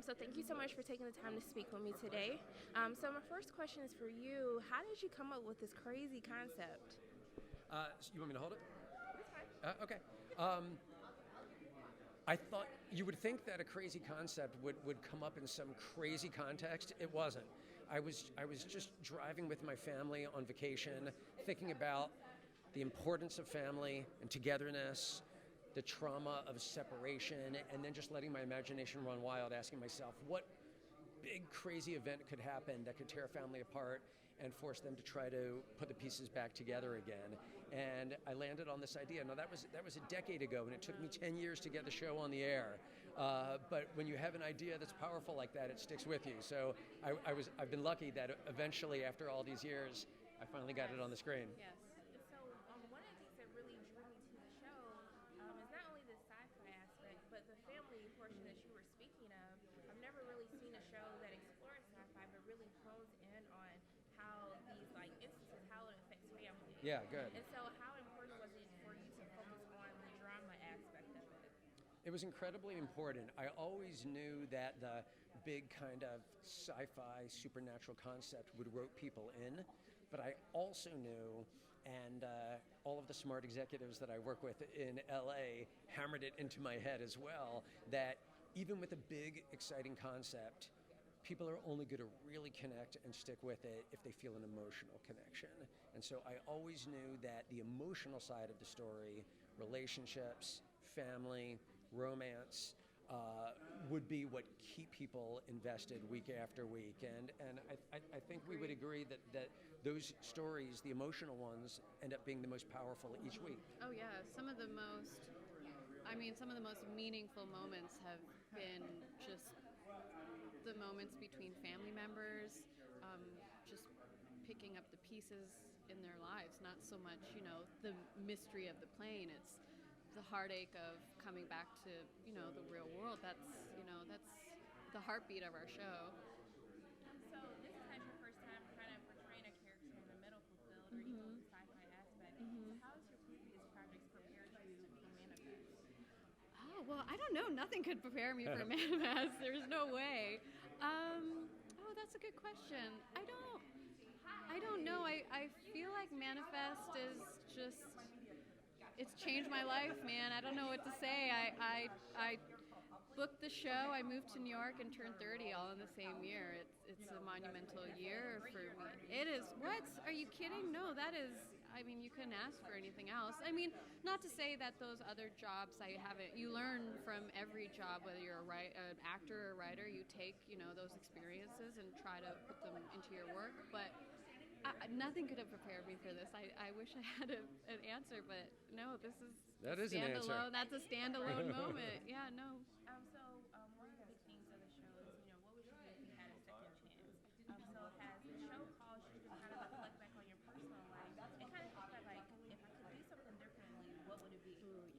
So thank you so much for taking the time to speak with me today. So my first question is for you. How did you come up with this crazy concept? You want me to hold it? That's fine. Okay. I thought you would think that a crazy concept would come up in some crazy context. It wasn't. I was just driving with my family on vacation, thinking about the importance of family and togetherness, the trauma of separation, and then just letting my imagination run wild, asking myself, what big crazy event could happen that could tear a family apart and force them to try to put the pieces back together again. And I landed on this idea. Now that was a decade ago, and it took me 10 years to get the show on the air. But when you have an idea that's powerful like that, it sticks with you. So I've been lucky that eventually, after all these years, I finally got it on the screen. Yes. So one of the things that really drew me to the show is not only the sci-fi aspect, but the family portion that you were speaking of. I've never really seen a show that explores sci-fi, but really hones in on how these instances, how it affects family. Yeah, good. And so how important was it for you to focus on the drama aspect of it? It was incredibly important. I always knew that the big kind of sci-fi supernatural concept would rope people in, but I also knew, and all of the smart executives that I work with in LA hammered it into my head as well, that even with a big, exciting concept, people are only going to really connect and stick with it if they feel an emotional connection. And so I always knew that the emotional side of the story, relationships, family, romance, would be what keep people invested week after week. And I think we would agree that those stories, the emotional ones, end up being the most powerful each week. Oh yeah, some of the most meaningful moments have been just the moments between family members, just picking up the pieces in their lives. Not so much, the mystery of the plane. It's the heartache of coming back to, the real world. That's the heartbeat of our show. So this is not your first time kind of portraying a character in the medical field or even the sci-fi aspect. So how has your previous projects prepared you for Manifest? Oh, well, I don't know. Nothing could prepare me for Manifest. There's no way. That's a good question. I don't know. I feel like Manifest is just, it's changed my life, man. I don't know what to say. I booked the show. I moved to New York and turned 30 all in the same year. It's a monumental year for me. It is. What? Are you kidding? No, that is, you couldn't ask for anything else. Not to say that those other jobs I haven't, you learn from every job, whether you're an actor or a writer, you take, those experiences and try to put them into your work. But nothing could have prepared me for this. I wish I had an answer, but no, this is That is an answer. That's a standalone moment. Yeah, no. One of the big themes of the show is, what would you do if you had a second chance? So has the show caused you to kind of reflect back on your personal life and kind of think about, if I could do something differently, what would it be?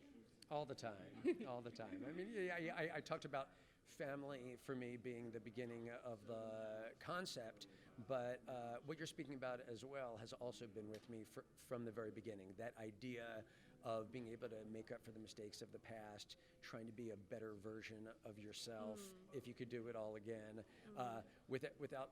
All the time, all the time. I talked about family for me being the beginning of the concept, but what you're speaking about as well has also been with me from the very beginning. That idea of being able to make up for the mistakes of the past, trying to be a better version of yourself if you could do it all again. Without,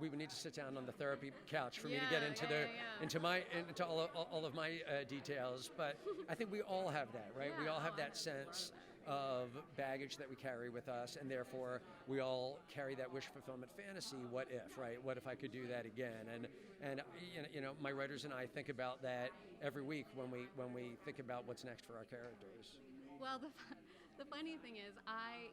we would need to sit down on the therapy couch for me to get into all of my details. But I think we all have that, right? We all have that sense of baggage that we carry with us, and therefore we all carry that wish fulfillment fantasy. What if, right? What if I could do that again? And my writers and I think about that every week when we think about what's next for our characters. Well, the funny thing is, I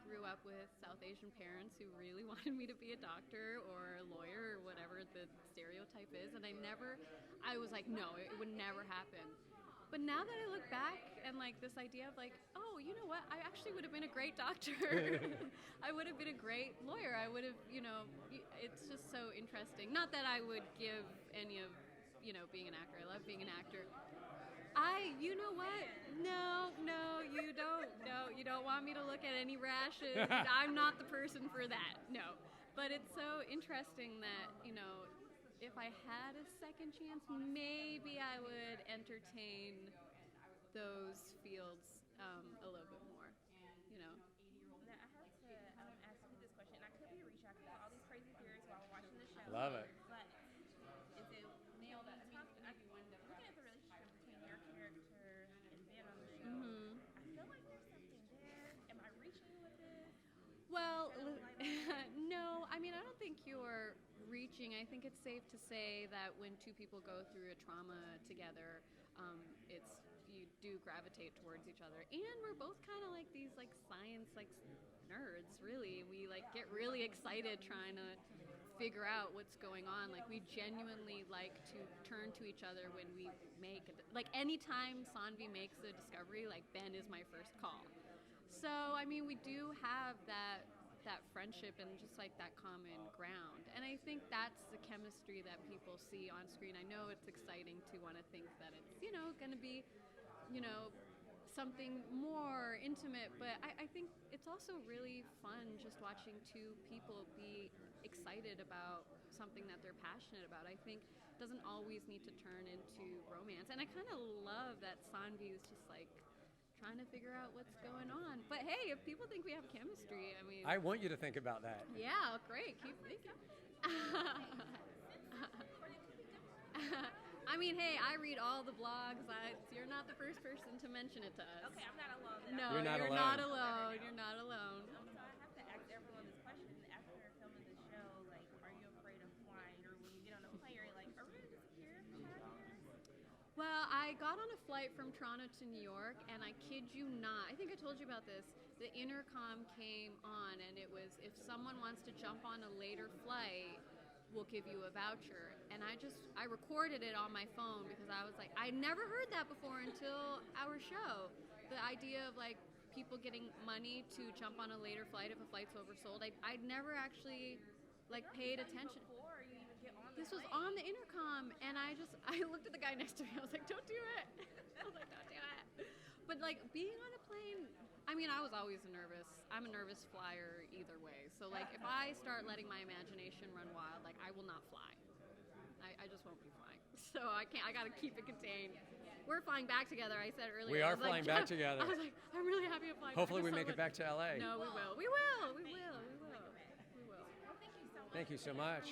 grew up with South Asian parents who really wanted me to be a doctor or a lawyer or whatever the stereotype is, and I was like, no, it would never happen. But now that I look back and this idea of oh, you know what? I actually would have been a great doctor. I would have been a great lawyer. I would have, it's just so interesting. Not that I would give any of, being an actor. I love being an actor. You know what? No, you don't. No, you don't want me to look at any rashes. I'm not the person for that. No. But it's so interesting that, if I had a second chance, maybe I would entertain those fields a little bit more, Now, I have to Love it. But is it nailed that? Looking at the relationship between your character and Ben on the show, I feel like there's something there. Am I reaching with this? Well, no, I mean, I don't think you're reaching. I think it's safe to say that when two people go through a trauma together, you do gravitate towards each other. And we're both kind of like these like science like nerds, really. We like get really excited trying to figure out what's going on. Like we genuinely like to turn to each other when we make like anytime Sanvi makes a discovery, like Ben is my first call. So I mean, we do have that friendship and just like that common ground. And I think that's the chemistry that people see on screen. I know it's exciting to want to think that it's, going to be, something more intimate, but I think it's also really fun just watching two people be excited about something that they're passionate about. I think it doesn't always need to turn into romance. And I kind of love that Sanvi is just like trying to figure out what's going on. But hey, if people think we have chemistry, I mean... I want you to think about that. Yeah, great. Keep thinking. I mean, hey, I read all the blogs. You're not the first person to mention it to us. Okay, I'm not alone. No, You're not alone. not alone. You're not alone. So I have to ask everyone this question. After filming the show, like, are you afraid of flying? Or when you get on a plane, are you like, are we insecure? Well, I got on a flight from Toronto to New York, and I kid you not, I think I told you about this, the intercom came on, and it was, if someone wants to jump on a later flight, we'll give you a voucher. And I recorded it on my phone because I was like, I never heard that before until our show. The idea of like people getting money to jump on a later flight if a flight's oversold. I'd never actually like paid attention. Before you even get on the This was plane. on the intercom, and I looked at the guy next to me. I was like, don't do it. I was like, don't do it. But like being on a plane, I mean, I was always nervous. I'm a nervous flyer either way. So like if I start letting my imagination run wild, like I will not fly. I just won't be flying. So I got to keep it contained. We're flying back together. I said earlier. We are flying back together. I was like, I'm really happy to fly. Hopefully we make it back to LA. No, we will. We will. We will. We will. We will. Well, thank you so much. Thank you so much.